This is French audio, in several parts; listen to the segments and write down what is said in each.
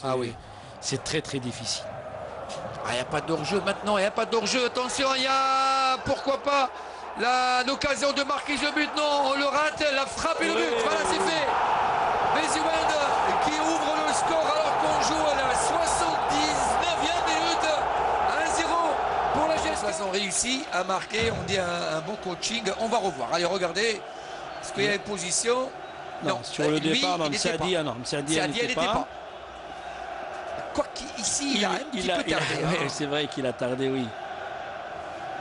Ah oui, c'est très très difficile. il n'y a pas d'hors-jeu maintenant, il n'y a pas d'hors-jeu. Attention, il y a, pourquoi pas, l'occasion de marquer ce but. Non, on le rate, la frappe et le but. Voilà, c'est fait. Beziouend qui ouvre le score alors qu'on joue à la 79e minute. 1-0 pour la GSK. Ils ont réussi à marquer, on dit un bon coaching. On va revoir. Allez, regardez. Est-ce qu'il y a une position? Non, sur le départ, non, Msadi n'était pas. Quoi qu'ici, il a un petit peu tardé. Ouais, c'est vrai qu'il a tardé, oui.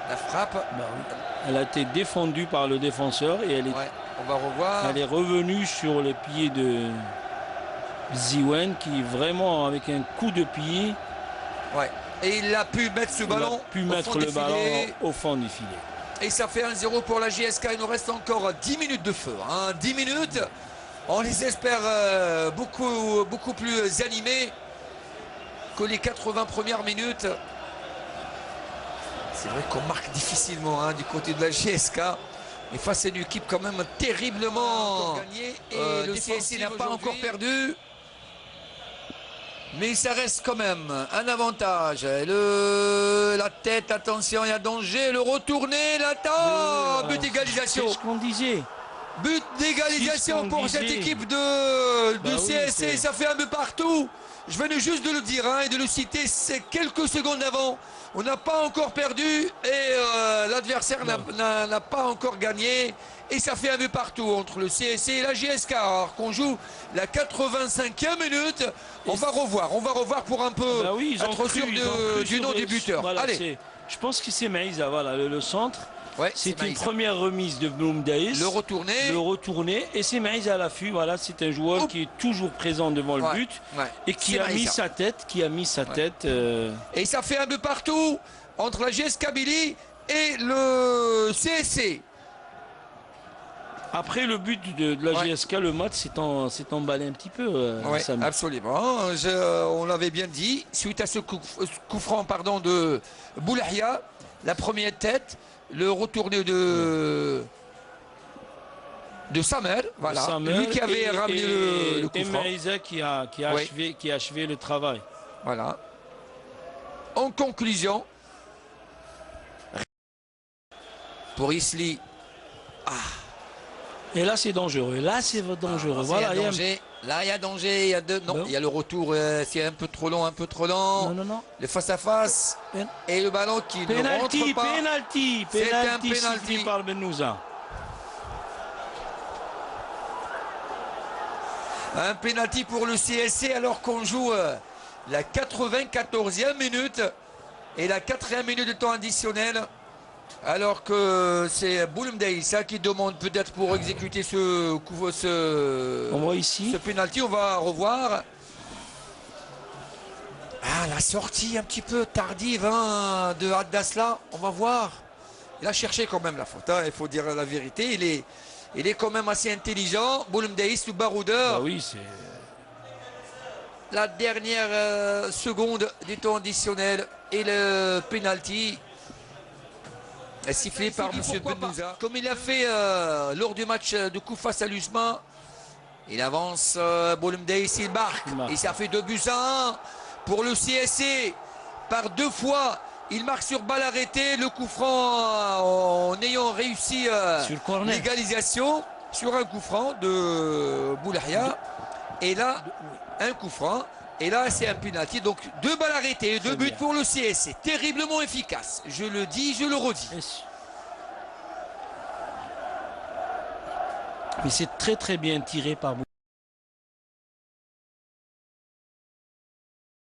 La frappe. Bah, oui. Elle a été défendue par le défenseur et elle est, on va revoir. Elle est revenue sur le pied de Beziouend qui vraiment avec un coup de pied. Ouais. Et il a pu mettre ce ballon. Au fond du filet. Et ça fait 1-0 pour la JSK. Il nous reste encore 10 minutes de feu. 10 minutes. On les espère beaucoup plus animés que les 80 premières minutes. C'est vrai qu'on marque difficilement du côté de la GSK. Et face à une équipe quand même terriblement gagnée. Et le CSC n'a pas encore perdu. Mais ça reste quand même un avantage. La tête, attention, il y a danger. Le retourné, l'attente. But d'égalisation. C'est ce qu'on disait. But d'égalisation pour cette équipe de CSC. Oui, ça fait un but partout. Je venais juste de le dire et de le citer. C'est quelques secondes avant. On n'a pas encore perdu et l'adversaire n'a pas encore gagné. Et ça fait un but partout entre le CSC et la GSK. Alors qu'on joue la 85e minute. On va revoir pour un peu être sûr du nom du buteur. Voilà, allez. Je pense que c'est Maïza, voilà, le centre. Ouais, c'est une première remise de Bloomdays. Le retourné. Et c'est Maïza à l'affût. Voilà, c'est un joueur qui est toujours présent devant le but et qui a mis sa tête. Et ça fait un but partout entre la GSK Kabylie et le CSC. Après le but de la GSK, le match s'est emballé un petit peu. Absolument. On l'avait bien dit. Suite à ce coup franc de Boulahia, la première tête, le retourné de Samer. Voilà. Lui qui avait ramené le coup franc. Et Maïza qui a achevé le travail. Voilà. En conclusion, pour Isli. Et là, c'est dangereux. Là, c'est dangereux. Voilà, il y a danger. Là, il y a danger. Il y a il y a le retour. C'est un peu trop long. Non. Le face-à-face. Et le ballon qui ne rentre pas. Penalty par Benouza. Un penalty pour le CSC alors qu'on joue la 94e minute et la 4e minute de temps additionnel. Alors que c'est Bloomdays qui demande peut-être pour exécuter ce penalty. On va revoir. La sortie un petit peu tardive de Haddasla. On va voir. Il a cherché quand même la faute. Il faut dire la vérité. Il est quand même assez intelligent. Bloomdays, le baroudeur. Oui, c'est la dernière seconde du temps additionnel et le penalty. Sifflé par M. Benouza. Comme il a fait lors du match de coup face à l'USMA. Il avance, Bloomdays, il marque. Et ça fait 2-1 pour le CSC. Par 2 fois, il marque sur balle arrêtée. Le coup franc en ayant réussi l'égalisation sur un coup franc de Boulahia. Et là, un coup franc. Et là, c'est un penalty. Donc, 2 balles arrêtées, 2 buts pour le CSC. Terriblement efficace. Je le dis, je le redis. Mais c'est très très bien tiré par